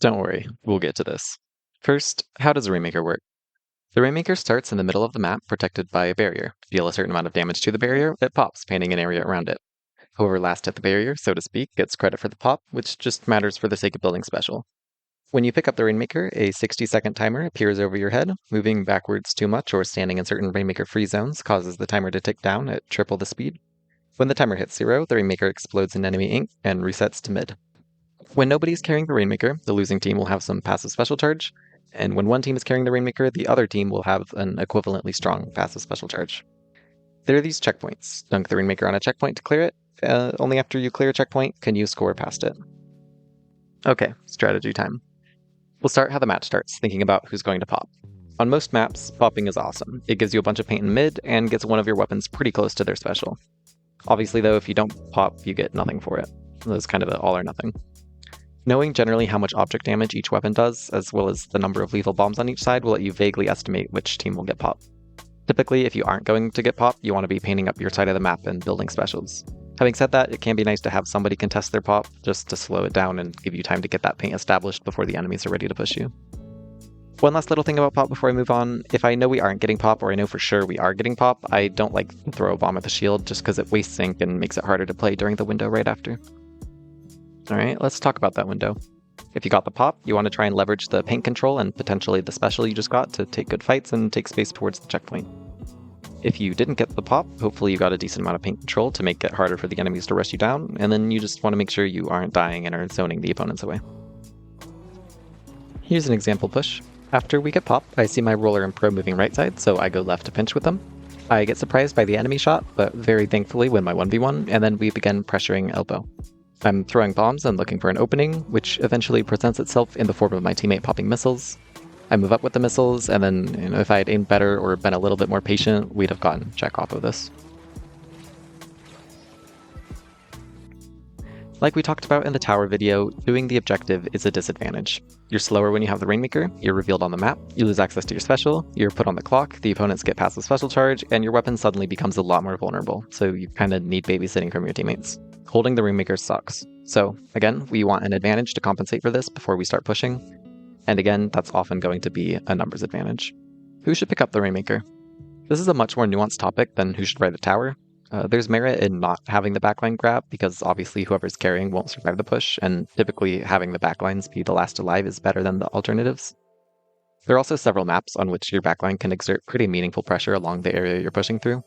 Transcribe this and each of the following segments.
Don't worry, we'll get to this. First, how does a Rainmaker work? The Rainmaker starts in the middle of the map, protected by a barrier. Deal a certain amount of damage to the barrier, it pops, painting an area around it. Whoever last hit the barrier, so to speak, gets credit for the pop, which just matters for the sake of building special. When you pick up the Rainmaker, a 60-second timer appears over your head. Moving backwards too much or standing in certain Rainmaker free zones causes the timer to tick down at triple the speed. When the timer hits 0, the Rainmaker explodes in enemy ink and resets to mid. When nobody's carrying the Rainmaker, the losing team will have some passive special charge, and when one team is carrying the Rainmaker, the other team will have an equivalently strong passive special charge. There are these checkpoints. Dunk the Rainmaker on a checkpoint to clear it. Only after you clear a checkpoint can you score past it. Okay, strategy time. We'll start how the match starts, thinking about who's going to pop. On most maps, popping is awesome. It gives you a bunch of paint in mid and gets one of your weapons pretty close to their special. Obviously though, if you don't pop, you get nothing for it. It's kind of an all or nothing. Knowing generally how much object damage each weapon does, as well as the number of lethal bombs on each side, will let you vaguely estimate which team will get popped. Typically, if you aren't going to get popped, you want to be painting up your side of the map and building specials. Having said that, it can be nice to have somebody contest their pop, just to slow it down and give you time to get that paint established before the enemies are ready to push you. One last little thing about pop before I move on. If I know we aren't getting pop, or I know for sure we are getting pop, I don't like to throw a bomb at the shield just because it wastes ink and makes it harder to play during the window right after. Alright, let's talk about that window. If you got the pop, you want to try and leverage the paint control and potentially the special you just got to take good fights and take space towards the checkpoint. If you didn't get the pop, hopefully you got a decent amount of paint control to make it harder for the enemies to rush you down, and then you just want to make sure you aren't dying and are zoning the opponents away. Here's an example push. After we get pop, I see my roller and pro moving right side, so I go left to pinch with them. I get surprised by the enemy shot, but very thankfully win my 1v1, and then we begin pressuring elbow. I'm throwing bombs and looking for an opening, which eventually presents itself in the form of my teammate popping missiles. I move up with the missiles, and then if I had aimed better or been a little bit more patient, we'd have gotten check off of this. Like we talked about in the tower video, doing the objective is a disadvantage. You're slower when you have the Rainmaker, you're revealed on the map, you lose access to your special, you're put on the clock, the opponents get passive special charge, and your weapon suddenly becomes a lot more vulnerable, so you kind of need babysitting from your teammates. Holding the Rainmaker sucks. So, again, we want an advantage to compensate for this before we start pushing. And again, that's often going to be a numbers advantage. Who should pick up the Rainmaker? This is a much more nuanced topic than who should ride the tower. There's merit in not having the backline grab, because obviously whoever's carrying won't survive the push, and typically having the backlines be the last alive is better than the alternatives. There are also several maps on which your backline can exert pretty meaningful pressure along the area you're pushing through.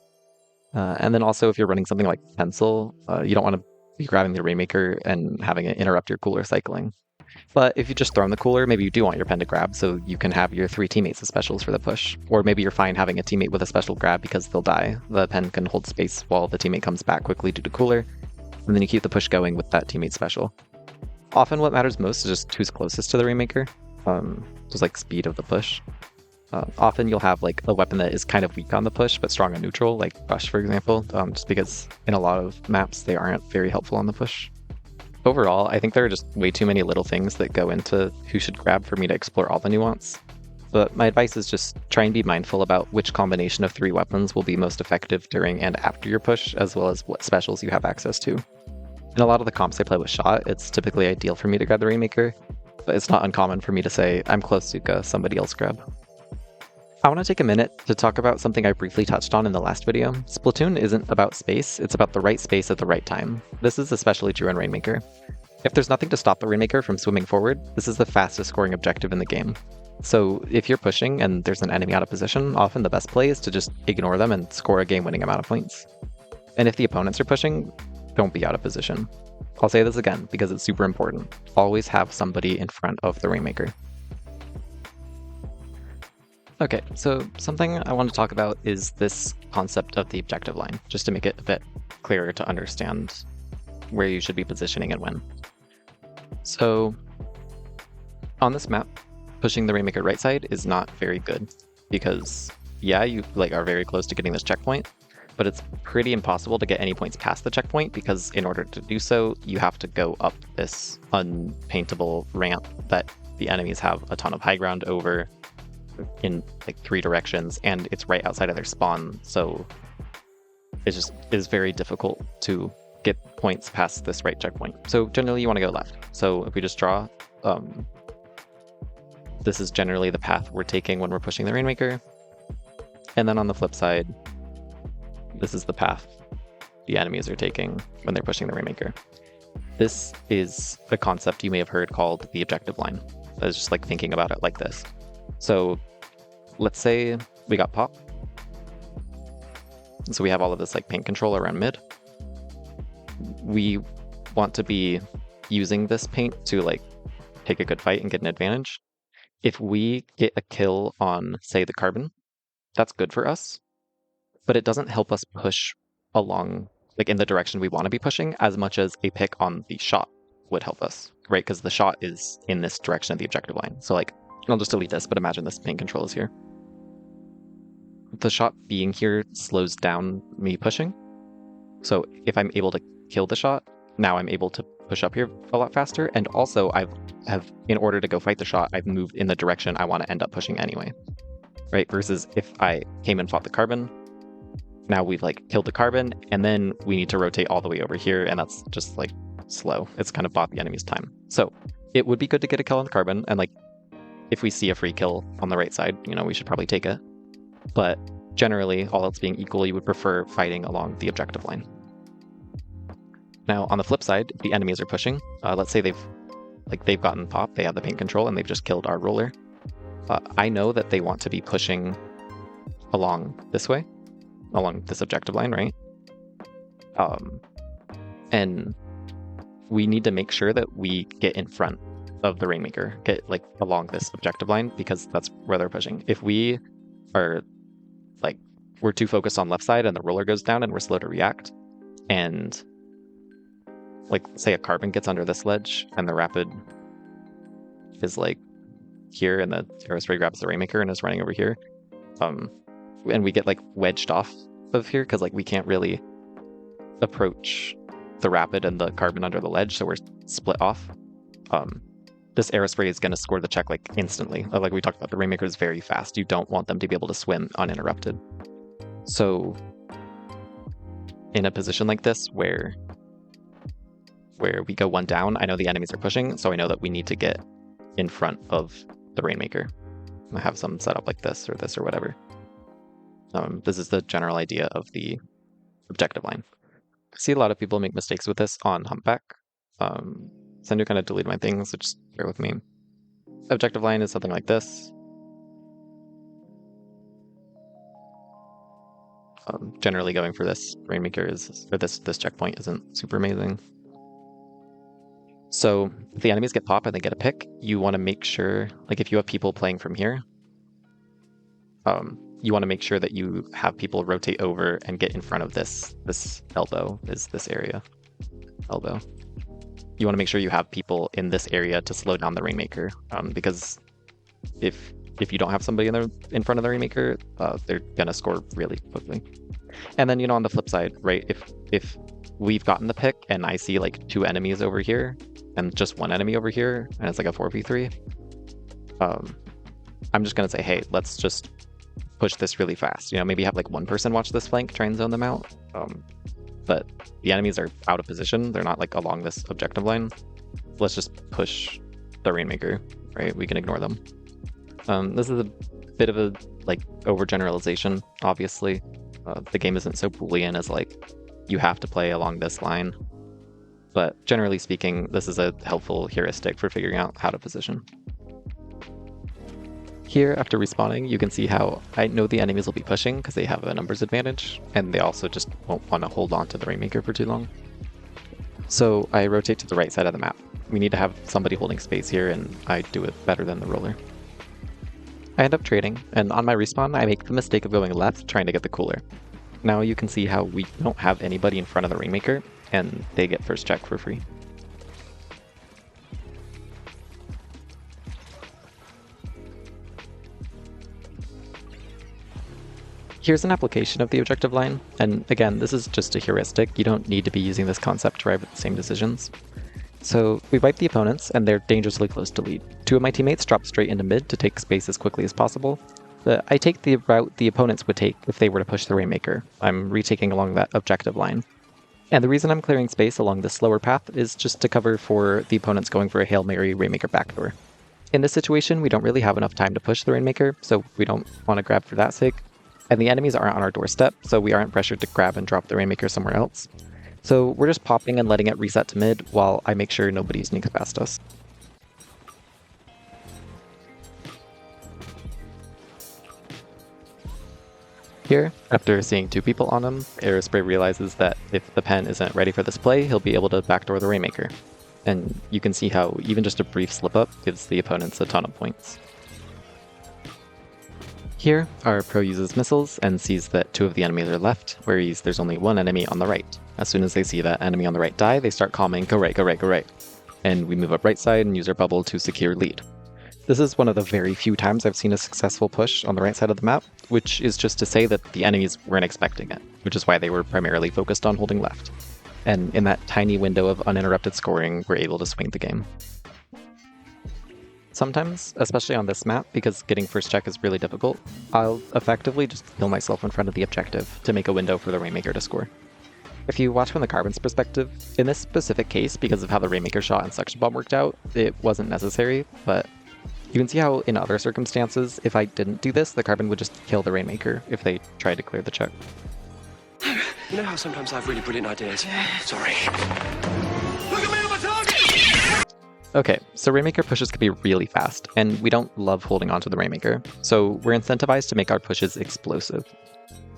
And then also if you're running something like Pencil, you don't want to be grabbing the Rainmaker and having it interrupt your cooler cycling. But if you just throw in the cooler, maybe you do want your pen to grab so you can have your 3 teammates as specials for the push. Or maybe you're fine having a teammate with a special grab because they'll die. The pen can hold space while the teammate comes back quickly due to cooler, and then you keep the push going with that teammate special. Often what matters most is just who's closest to the Rainmaker, just like speed of the push. Often you'll have like a weapon that is kind of weak on the push but strong on neutral, like Rush for example, just because in a lot of maps they aren't very helpful on the push. Overall, I think there are just way too many little things that go into who should grab for me to explore all the nuance. But my advice is just try and be mindful about which combination of 3 weapons will be most effective during and after your push, as well as what specials you have access to. In a lot of the comps I play with shot, it's typically ideal for me to grab the Rainmaker, but it's not uncommon for me to say, I'm close to somebody else grab. I want to take a minute to talk about something I briefly touched on in the last video. Splatoon isn't about space, it's about the right space at the right time. This is especially true in Rainmaker. If there's nothing to stop the Rainmaker from swimming forward, this is the fastest scoring objective in the game. So if you're pushing and there's an enemy out of position, often the best play is to just ignore them and score a game-winning amount of points. And if the opponents are pushing, don't be out of position. I'll say this again because it's super important. Always have somebody in front of the Rainmaker. Okay, so something I want to talk about is this concept of the objective line, just to make it a bit clearer to understand where you should be positioning and when. So on this map, pushing the Rainmaker right side is not very good because yeah, you are very close to getting this checkpoint, but it's pretty impossible to get any points past the checkpoint because in order to do so, you have to go up this unpaintable ramp that the enemies have a ton of high ground over in 3 directions, and it's right outside of their spawn, so it just is very difficult to get points past this right checkpoint. So generally you want to go left. So if we just draw this is generally the path we're taking when we're pushing the Rainmaker. And then on the flip side, this is the path the enemies are taking when they're pushing the Rainmaker. This is a concept you may have heard called the objective line. I was just like thinking about it like this. So let's say we got pop. So we have all of this like paint control around mid. We want to be using this paint to like take a good fight and get an advantage. If we get a kill on, say, the carbon, that's good for us, but it doesn't help us push along like in the direction we want to be pushing as much as a pick on the shot would help us, right? Because the shot is in this direction of the objective line. So like, I'll just delete this, but imagine this paint control is here. The shot being here slows down me pushing. So if I'm able to kill the shot, now I'm able to push up here a lot faster. And also in order to go fight the shot, I've moved in the direction I want to end up pushing anyway, right? Versus if I came and fought the carbon, now we've like killed the carbon and then we need to rotate all the way over here. And that's just like slow. It's kind of bought the enemy's time. So it would be good to get a kill on the carbon. And like, if we see a free kill on the right side, we should probably take it. But generally, all else being equal, you would prefer fighting along the objective line. Now, on the flip side, the enemies are pushing. Let's say they've gotten pop, they have the paint control, and they've just killed our roller. I know that they want to be pushing along this way, along this objective line, right? And we need to make sure that we get in front of the Rainmaker, get like along this objective line, because that's where they're pushing. If we are like, we're too focused on left side and the roller goes down and we're slow to react, and like say a carbon gets under this ledge and the rapid is like here and the aerospray grabs the Rainmaker and is running over here, and we get like wedged off of here because like we can't really approach the rapid and the carbon under the ledge, so we're split off. This aerospray is going to score the check like instantly. Like we talked about, the Rainmaker is very fast. You don't want them to be able to swim uninterrupted. So in a position like this where we go one down, I know the enemies are pushing, so I know that we need to get in front of the Rainmaker. I have some set up like this or whatever. This is the general idea of the objective line. I see a lot of people make mistakes with this on Humpback. So I need to kind of delete my things, so just bear with me. Objective line is something like this. Generally going for this Rainmaker this checkpoint isn't super amazing. So if the enemies get pop and they get a pick, you want to make sure, like if you have people playing from here, you want to make sure that you have people rotate over and get in front of this elbow, is this area. Elbow. You want to make sure you have people in this area to slow down the Rainmaker, because if you don't have somebody in front of the Rainmaker, they're gonna score really quickly. And then on the flip side, right? If we've gotten the pick and I see like 2 enemies over here and just 1 enemy over here, and it's like a 4v3, I'm just gonna say, hey, let's just push this really fast. Maybe have like 1 person watch this flank, try and zone them out. But the enemies are out of position. They're not like along this objective line. Let's just push the Rainmaker, right? We can ignore them. This is a bit of a like overgeneralization, obviously. The game isn't so Boolean as like you have to play along this line. But generally speaking, this is a helpful heuristic for figuring out how to position. Here, after respawning, you can see how I know the enemies will be pushing because they have a numbers advantage, and they also just won't want to hold on to the Rainmaker for too long. So I rotate to the right side of the map. We need to have somebody holding space here, and I do it better than the roller. I end up trading, and on my respawn, I make the mistake of going left, trying to get the cooler. Now you can see how we don't have anybody in front of the Rainmaker, and they get first check for free. Here's an application of the objective line, and again, this is just a heuristic. You don't need to be using this concept to arrive at the same decisions. So we wipe the opponents, and they're dangerously close to lead. 2 of my teammates drop straight into mid to take space as quickly as possible. I take the route the opponents would take if they were to push the Rainmaker. I'm retaking along that objective line. And the reason I'm clearing space along this slower path is just to cover for the opponents going for a Hail Mary Rainmaker backdoor. In this situation, we don't really have enough time to push the Rainmaker, so we don't want to grab for that sake. And the enemies aren't on our doorstep, so we aren't pressured to grab and drop the Rainmaker somewhere else. So we're just popping and letting it reset to mid while I make sure nobody sneaks past us. Here, after seeing 2 people on him, Aerospray realizes that if the pen isn't ready for this play, he'll be able to backdoor the Rainmaker. And you can see how even just a brief slip-up gives the opponents a ton of points. Here, our pro uses missiles and sees that 2 of the enemies are left, whereas there's only 1 enemy on the right. As soon as they see that enemy on the right die, they start calming, go right, go right, go right. And we move up right side and use our bubble to secure lead. This is one of the very few times I've seen a successful push on the right side of the map, which is just to say that the enemies weren't expecting it, which is why they were primarily focused on holding left. And in that tiny window of uninterrupted scoring, we're able to swing the game. Sometimes, especially on this map, because getting first check is really difficult, I'll effectively just kill myself in front of the objective to make a window for the Rainmaker to score. If you watch from the Carbon's perspective, in this specific case, because of how the Rainmaker shot and Suction Bomb worked out, it wasn't necessary, but you can see how in other circumstances, if I didn't do this, the Carbon would just kill the Rainmaker if they tried to clear the check. You know how sometimes I have really brilliant ideas? Sorry. Look at me on my target! Okay, so Rainmaker pushes can be really fast, and we don't love holding onto the Rainmaker, so we're incentivized to make our pushes explosive.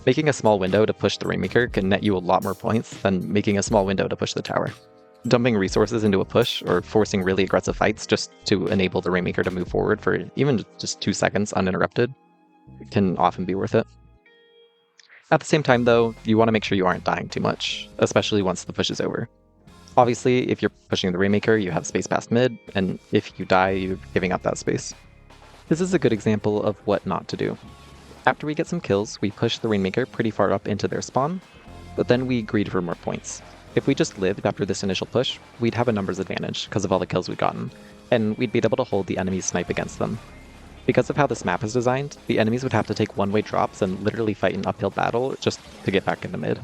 Making a small window to push the Rainmaker can net you a lot more points than making a small window to push the tower. Dumping resources into a push, or forcing really aggressive fights just to enable the Rainmaker to move forward for even just 2 seconds uninterrupted, can often be worth it. At the same time though, you want to make sure you aren't dying too much, especially once the push is over. Obviously, if you're pushing the Rainmaker, you have space past mid, and if you die, you're giving up that space. This is a good example of what not to do. After we get some kills, we push the Rainmaker pretty far up into their spawn, but then we greed for more points. If we just lived after this initial push, we'd have a numbers advantage because of all the kills we'd gotten, and we'd be able to hold the enemy's snipe against them. Because of how this map is designed, the enemies would have to take one-way drops and literally fight an uphill battle just to get back into mid.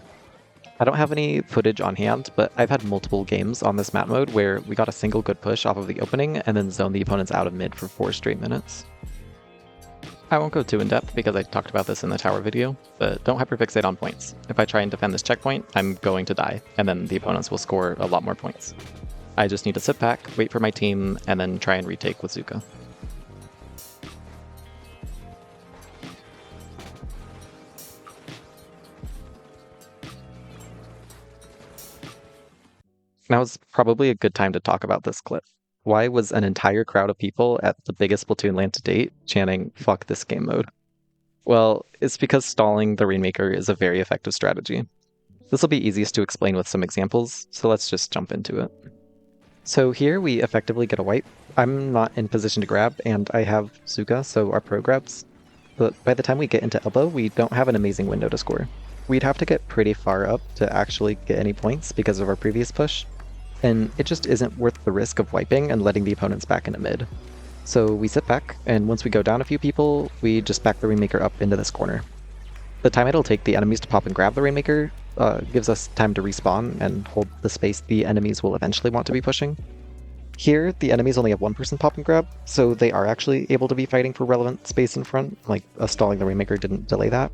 I don't have any footage on hand, but I've had multiple games on this map mode where we got a single good push off of the opening and then zoned the opponents out of mid for 4 straight minutes. I won't go too in-depth because I talked about this in the tower video, but don't hyperfixate on points. If I try and defend this checkpoint, I'm going to die, and then the opponents will score a lot more points. I just need to sit back, wait for my team, and then try and retake with Zuka. Now is probably a good time to talk about this clip. Why was an entire crowd of people at the biggest Splatoon LAN to date chanting, "Fuck this game mode"? Well, it's because stalling the Rainmaker is a very effective strategy. This will be easiest to explain with some examples, so let's just jump into it. So here we effectively get a wipe. I'm not in position to grab, and I have Zuka, so our pro grabs. But by the time we get into elbow, we don't have an amazing window to score. We'd have to get pretty far up to actually get any points because of our previous push, and it just isn't worth the risk of wiping and letting the opponents back into mid. So we sit back, and once we go down a few people, we just back the Rainmaker up into this corner. The time it'll take the enemies to pop and grab the Rainmaker gives us time to respawn and hold the space the enemies will eventually want to be pushing. Here, the enemies only have 1% pop and grab, so they are actually able to be fighting for relevant space in front, like stalling the Rainmaker didn't delay that.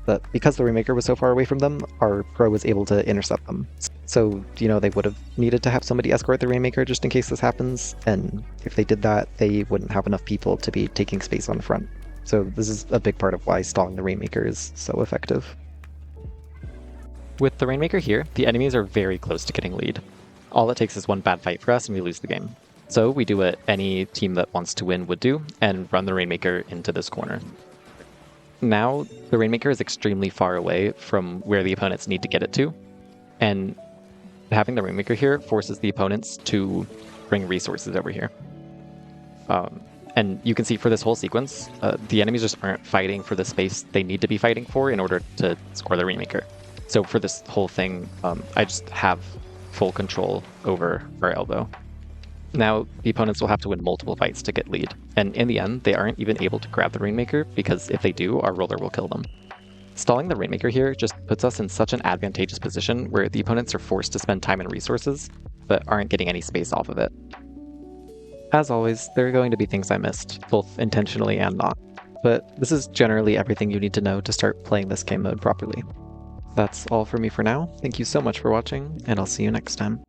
But because the Rainmaker was so far away from them, our pro was able to intercept them. So, they would have needed to have somebody escort the Rainmaker just in case this happens, and if they did that, they wouldn't have enough people to be taking space on the front. So this is a big part of why stalling the Rainmaker is so effective. With the Rainmaker here, the enemies are very close to getting lead. All it takes is one bad fight for us and we lose the game. So we do what any team that wants to win would do, and run the Rainmaker into this corner. Now, the Rainmaker is extremely far away from where the opponents need to get it to, and having the Rainmaker here forces the opponents to bring resources over here. And you can see for this whole sequence, the enemies just aren't fighting for the space they need to be fighting for in order to score the Rainmaker. So for this whole thing, I just have full control over our elbow. Now, the opponents will have to win multiple fights to get lead, and in the end, they aren't even able to grab the Rainmaker, because if they do, our roller will kill them. Stalling the Rainmaker here just puts us in such an advantageous position where the opponents are forced to spend time and resources, but aren't getting any space off of it. As always, there are going to be things I missed, both intentionally and not, but this is generally everything you need to know to start playing this game mode properly. That's all for me for now. Thank you so much for watching, and I'll see you next time.